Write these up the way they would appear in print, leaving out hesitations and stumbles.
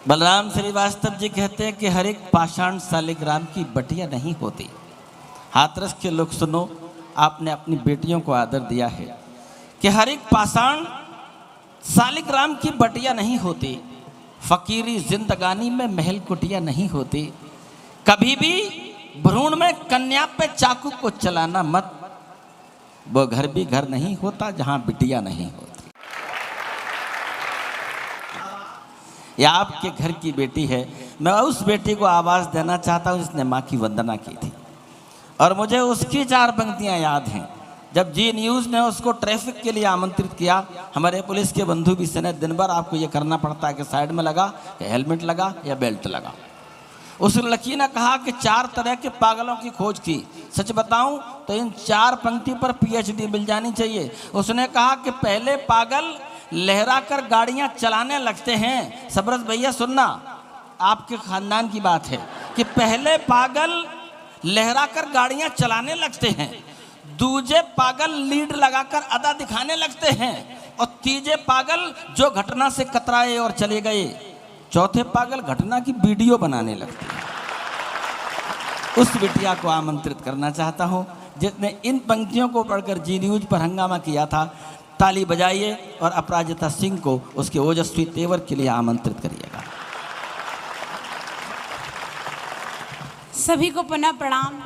बलराम श्रीवास्तव जी कहते हैं कि हर एक पाषाण शालिग्राम की बटिया नहीं होती। हाथरस के लोग सुनो, आपने अपनी बेटियों को आदर दिया है कि हर एक पाषाण शालिग्राम की बटिया नहीं होती। फकीरी जिंदगानी में महल कुटिया नहीं होती। कभी भी भ्रूण में कन्या पे चाकू को चलाना मत, वो घर भी घर नहीं होता जहां बिटिया नहीं होती। या आपके घर की बेटी है, मैं उस बेटी को आवाज देना चाहता हूं जिसने मां की वंदना की थी, और मुझे उसकी 4 पंक्तियां याद हैं। जब जी न्यूज़ ने उसको ट्रैफिक के लिए आमंत्रित किया, हमारे पुलिस के बंधु भी से, दिन भर आपको ये करना पड़ता है कि साइड में लगा या हेलमेट लगा या बेल्ट लगा। उस लड़की ने कहा कि 4 तरह के पागलों की खोज की। सच बताऊं तो इन 4 पंक्ति पर पीएचडी मिल जानी चाहिए। उसने कहा कि पहले पागल लहरा कर गाड़ियां चलाने लगते हैं। सबरत भैया सुनना, आपके खानदान की बात है कि पहले पागल लहरा कर गाड़ियां चलाने लगते हैं, दूजे पागल लीड लगाकर अदा दिखाने लगते हैं, और तीजे पागल जो घटना से कतराए और चले गए, चौथे पागल घटना की वीडियो बनाने लगते हैं। उस बिटिया को आमंत्रित करना चाहता हूं जिसने इन पंक्तियों को पढ़कर जी न्यूज पर हंगामा किया था। ताली बजाइए और अपराजिता सिंह को उसके ओजस्वी तेवर के लिए आमंत्रित करिएगा। सभी को पुनः प्रणाम।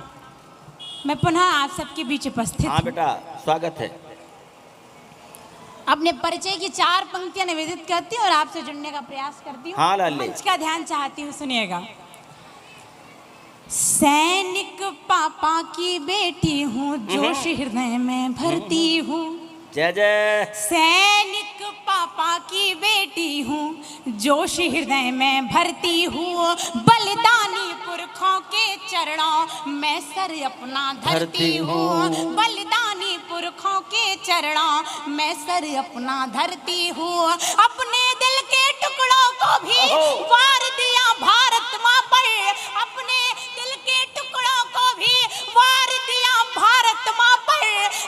मैं पुनः आप सबके बीच उपस्थित हाँ बेटा, स्वागत है। अपने परिचय की 4 पंक्तियां निवेदित करती हूँ और आपसे जुड़ने का प्रयास करती हूँ। हाँ लाले। मंच का ध्यान चाहती हूँ, सुनिएगा। सैनिक पापा की बेटी हूँ, जोश हृदय में भरती हूँ। जय जय। सैनिक पापा की बेटी हूँ, जोश हृदय में भरती हूँ। बलिदानी पुरखों के चरणों में सर अपना धरती हूँ। बलिदानी पुरखों के चरणों में सर अपना धरती हूँ। अपने दिल के टुकड़ों को भी वार दिया भारत माँ पर। अपने दिल के टुकड़ों को भी वार दिया भारत माँ पर।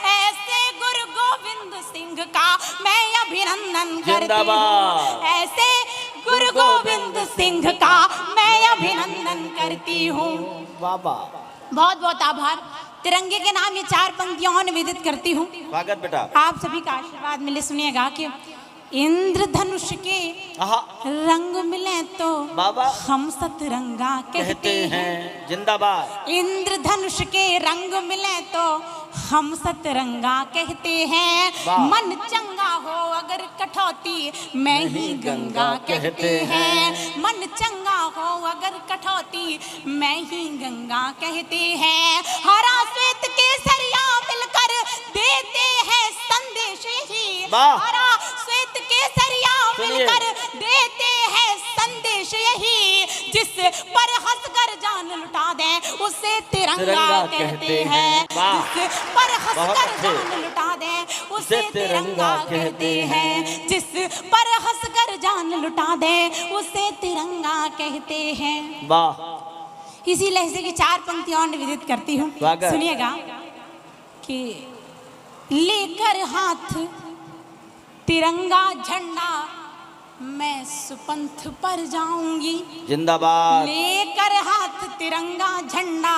ऐसे गुरु गोविंद सिंह का मैं अभिनंदन करती हूँ। ऐसे गुरु गोविंद सिंह का मैं अभिनंदन करती हूँ। बाबा बहुत बहुत आभार। तिरंगे के नाम ये 4 पंक्तियां निवेदित करती हूँ। स्वागत बेटा। आप सभी का आशीर्वाद मिले। सुनिएगा कि इंद्रधनुष के रंग मिले तो बाबा हम सतरंगा कहते हैं। जिंदाबाद। इंद्रधनुष के रंग मिले तो हम सतरंगा कहते हैं। मन चंगा हो अगर कठौती मैं ही गंगा कहते हैं। मन चंगा हो अगर कठौती मैं ही गंगा कहते हैं। हरा श्वेत केसरिया मिलकर देते हैं संदेश ही। हरा श्वेत केसरिया मिलकर देते हैं संदेश यही। जिस पर हंसकर जान लुटा दे उसे तिरंगा कहते हैं। जिस पर हंसकर जान लुटा दे उसे तिरंगा कहते हैं। जिस पर हंसकर जान लुटा दे उसे तिरंगा कहते हैं। वाह। इसी लहजे की 4 पंक्तियां निवेदित करती हूँ। सुनिएगा कि लेकर हाथ तिरंगा झंडा मैं सुपंथ पर जाऊंगी। जिंदाबाद। लेकर हाथ तिरंगा झंडा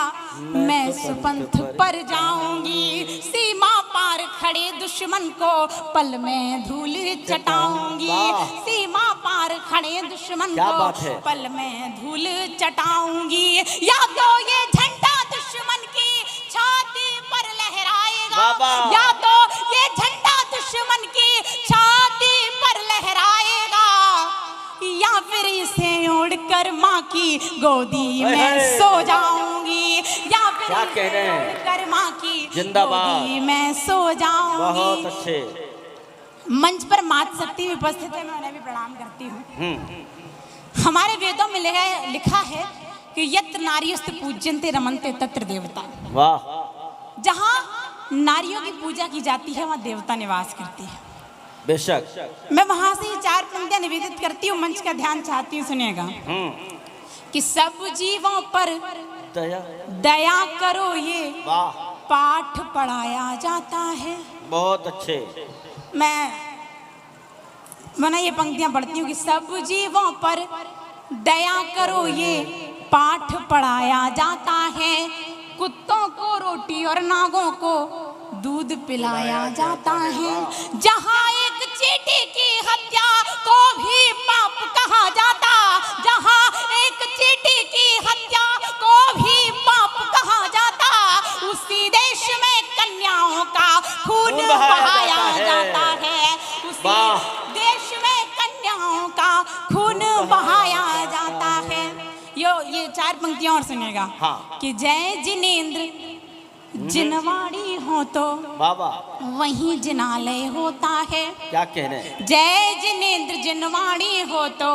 मैं सुपंथ पर जाऊंगी। सीमा पार खड़े दुश्मन को पल में धूल चटाऊंगी। सीमा पार खड़े दुश्मन को पल में धूल चटाऊंगी। या तो ये झंडा दुश्मन की छाती पर लहराएगा, या तो ये झंडा दुश्मन की छाती पर लहराएगा, या फिर इसे ओढ़कर माँ की गोदी में सो जाऊंगी। या फिर क्या कह रहे हैं? ओढ़कर माँ की गोदी में सो जाऊंगी। बहुत अच्छे। मंच पर मात शक्ति उपस्थित है, मैं उन्हें भी प्रणाम करती हूँ। हमारे वेदों में लिखा है कि यत्र नार्यस्तु पूज्यन्ते रमन्ते तत्र देवता। वाह। जहाँ नारियों की पूजा की जाती है वहाँ देवता निवास करती है। बेशक। मैं वहां से ये 4 पंक्तियां निवेदित करती हूँ। मंच का ध्यान चाहती हूँ, सुनिएगा कि सब जीवों पर दया करो ये पाठ पढ़ाया जाता है। बहुत अच्छे। मैं ये पंक्तियां पढ़ती हूँ कि सब जीवों पर दया करो ये पाठ पढ़ाया जाता है, कुत्तों को रोटी और नागों को दूध पिलाया जाता है। जहाँ एक चींटी की हत्या को भी पाप कहा जाता, जहाँ एक चींटी की हत्या को भी पाप कहा जाता, उसी देश में कन्याओं का खून बहाया जाता है। उसी देश में कन्याओं का खून बहाया जाता है। ये 4 पंक्तियां और सुनेगा। हाँ। कि जय जिनेंद्र जिनवाड़ी हो तो बाबा वहीं जिनालय होता है। क्या कहने? जय जिनेंद्र जिनवाड़ी हो तो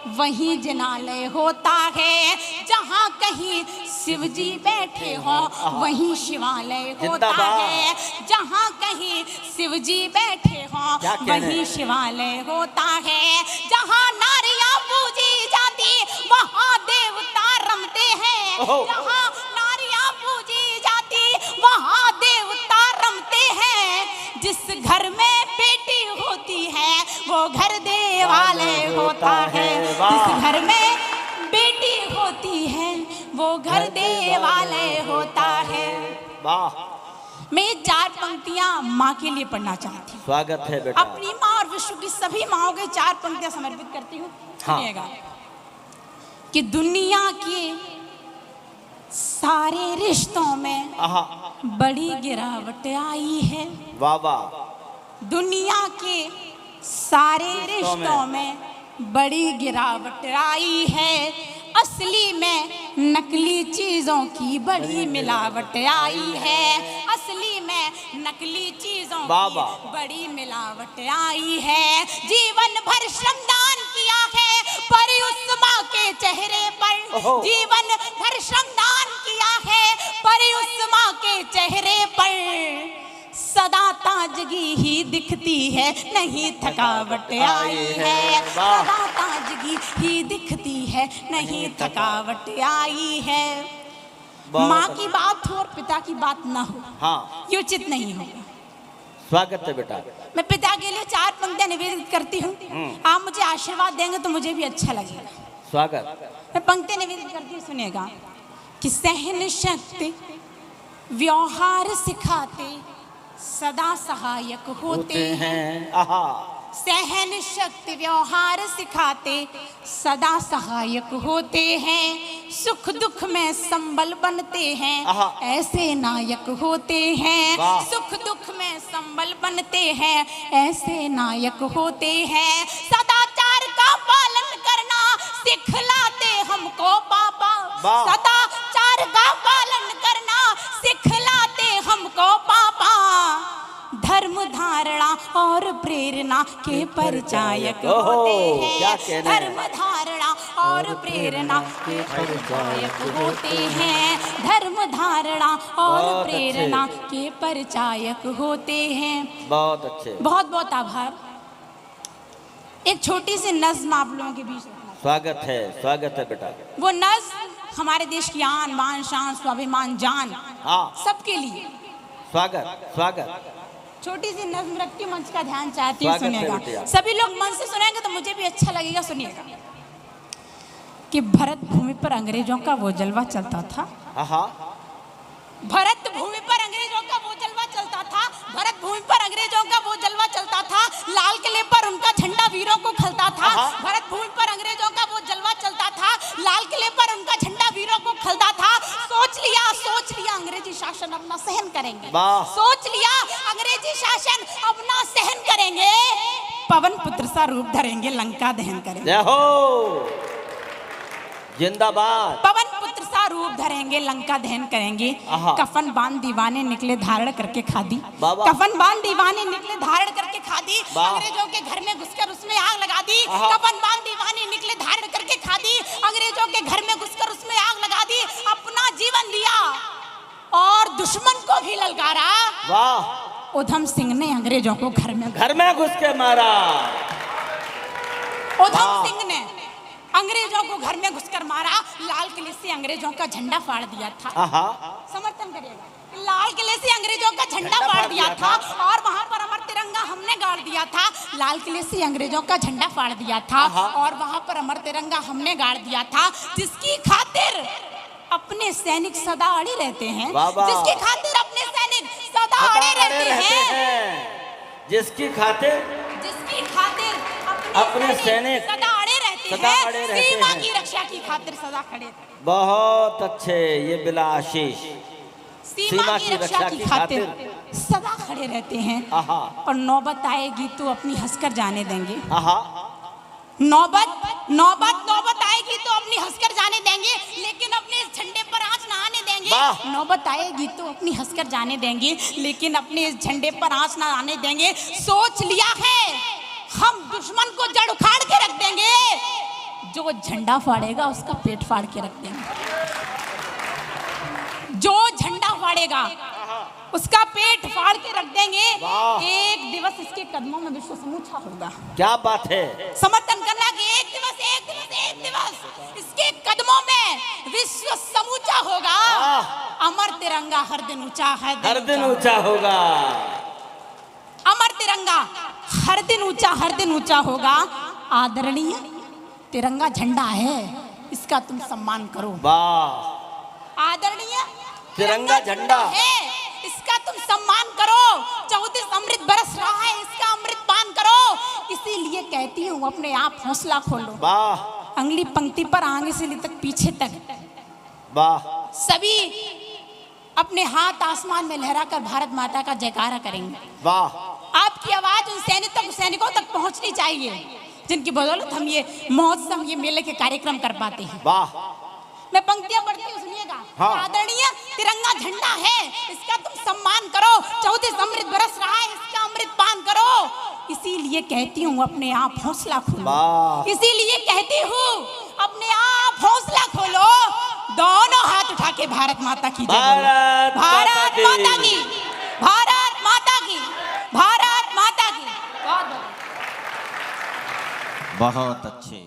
वहीं जिनालय होता है। जहाँ कहीं शिव जी बैठे हो वहीं शिवालय होता है। जहाँ कहीं शिव जी बैठे हो वहीं शिवालय होता है। जहाँ नारियां पूजी जाती वहाँ देवता रमते हैं। जहाँ नारियां पूजी जाती वहाँ देवता रमते हैं। जिस घर में बेटी होती है वो घर देवालय होता है। जिस घर में बेटी होती है वो घर देवालय होता है। वाह। मैं ये 4 पंक्तियां माँ के लिए पढ़ना चाहती हूँ। स्वागत है बेटा। अपनी माँ और विश्व की सभी माँओं के 4 पंक्तियां समर्पित करती हूँ। सुनिएगा। कि दुनिया के सारे रिश्तों में बड़ी गिरावट आई है। वाह वाह। दुनिया के सारे रिश्तों में बड़ी गिरावट आई है। असली में नकली चीजों की बड़ी मिलावट आई है। असली में नकली चीजों की बड़ी मिलावट आई है। जीवन भर श्रमदान किया है पर उस माँ के चेहरे पर, जीवन भर श्रमदान किया है पर उस माँ के चेहरे पर सदा ताजगी ही दिखती है, नहीं थकावट आई है। सदा ताजगी ही दिखती है, नहीं थकावट आई है। माँ की बात हो और पिता की बात ना हो, हाँ, ये उचित नहीं होगा। स्वागत है बेटा। मैं पिता के लिए 4 पंक्तियां निवेदित करती हूँ। आप मुझे आशीर्वाद देंगे तो मुझे भी अच्छा लगेगा। स्वागत। मैं पंक्तियां निवेदित करती हूँ, सुनिएगा। कि सहन शक्ति व्यवहार सिखाते सदा सहायक होते हैं। सहन शक्ति व्यवहार सिखाते सदा सहायक होते हैं। सुख दुख में संबल बनते हैं, ऐसे नायक होते हैं। सुख दुख में संबल बनते हैं, ऐसे नायक होते हैं। सदाचार का पालन करना सिखलाते हमको पापा। सदाचार का पालन करना सिखलाते हमको पापा। धर्म धारणा और प्रेरणा के परिचायक होते हैं। धर्म धारणा और प्रेरणा के परिचायक होते हैं। धर्म धारणा और प्रेरणा के परिचायक होते हैं। बहुत अच्छे। बहुत बहुत आभार। एक छोटी सी नज्म आप लोगों के बीच रखना। स्वागत है बेटा। वो नज्म हमारे देश की आन बान शान स्वाभिमान जान, सबके लिए। स्वागत स्वागत। छोटी सी नज्म रखती हूँ, मंच का ध्यान चाहती हूँ, सुनेगा। सभी लोग मन से सुनेंगे तो मुझे भी अच्छा लगेगा। सुनिएगा। कि भरत भूमि पर अंग्रेजों का वो जलवा चलता था। भरत भूमि पर अंग्रेजों का वो जलवा चलता था। भरत भूमि पर अंग्रेजों का वो जलवा चलता था। लाल किले पर उनका झंडा वीरों को खलता था। भरत भूमि पर अंग्रेजों का वो जलवा चलता था। लाल किले पर उनका झंडा वीरों को खलता था। सोच लिया अंग्रेजी शासन अपना सहन करेंगे। सोच लिया अंग्रेजी शासन अपना सहन करेंगे। पवन पुत्र सा रूप धरेंगे, लंका दहन करेंगे। जिंदाबाद। पवन पुत्र सा रूप धरेंगे, लंका दहन करेंगे। कफन बांध दीवाने निकले धारण करके खादी। कफन बांध दीवाने निकले धारण करके खादी। अंग्रेजों के घर में घुसकर उसमें आग लगा दी। कफन बांध दीवाने निकले धारण करके खादी। अंग्रेजों के घर में घुसकर उसमें आग लगा दी। अपना जीवन दिया और दुश्मन को भी ललकारा। वाह। उधम सिंह ने अंग्रेजों को घर में घुस के मारा। उधम सिंह ने अंग्रेजों को घर में घुसकर मारा। लाल किले से अंग्रेजों का झंडा फाड़ दिया था। समर्थन करिएगा। लाल किले से अंग्रेजों का झंडा फाड़ दिया था और वहां पर अमर तिरंगा हमने गाड़ दिया था। लाल किले से अंग्रेजों का झंडा फाड़ दिया था और वहां पर अमर तिरंगा हमने गाड़ दिया था, जिसकी खातिर अपने सैनिक सदा अड़े रहते हैं, जिसकी खातिर अपने सैनिक सदा अड़े रहते हैं, जिसकी खातिर अपने सैनिक सदा अड़े रहते हैं, सीमा की रक्षा की खातिर सदा खड़े। बहुत अच्छे, ये बिला आशीष सीमा की रक्षा की खातिर सदा खड़े रहते हैं। और नौबत आएगी तो अपनी हंसकर जाने देंगे। नौबत आएगी तो अपनी हंसकर जाने देंगे, लेकिन अपने इस झंडे पर आंच ना आने देंगे। नौबत आएगी तो अपनी हंसकर जाने देंगे, लेकिन अपने इस झंडे पर आंच ना आने देंगे। सोच लिया है हम दुश्मन को जड़ उखाड़ के रख देंगे, जो झंडा फाड़ेगा उसका पेट फाड़ के रख देंगे। जो झंडा फाड़ेगा उसका पेट फाड़ के रख देंगे। एक दिवस इसके कदमों में विश्व समूचा होगा। क्या बात है, समर्थन करना कि एक दिवस इसके कदमों में विश्व समूचा होगा। अमर तिरंगा हर दिन ऊंचा है, हर दिन ऊंचा होगा। अमर तिरंगा हर दिन ऊंचा होगा। आदरणीय तिरंगा झंडा है, इसका तुम सम्मान करो। वाह, आदरणीय तिरंगा झंडा है, इसका तुम सम्मान करो। 34 अमृत बरस रहा है, इसका अमृत पान करो। इसीलिए कहती हूँ अपने आप हौसला खोलो। वाह, अगली पंक्ति पर आगे से लेकर पीछे तक वाह, सभी अपने हाथ आसमान में लहराकर भारत माता का जयकारा करेंगे। वाह, आपकी आवाज उन सैनिकों तक पहुंचनी चाहिए, जिनकी बदौलत हम ये महोत्सव, ये मेले के कार्यक्रम कर पाते हैं। वाह, मैं पंक्तियां पढ़ती हूँ, सुनिएगा। हाँ। आदरणीय तिरंगा झंडा है, इसका तुम सम्मान करो। 34 अमृत बरस रहा है, इसका अमृत पान करो। इसीलिए कहती हूँ अपने आप हौसला खोलो। इसीलिए कहती हूँ अपने आप हौसला खोलो। दोनों हाथ उठा के भारत माता की जय बोलो। भारत माता की, भारत माता की। बहुत बहुत अच्छे।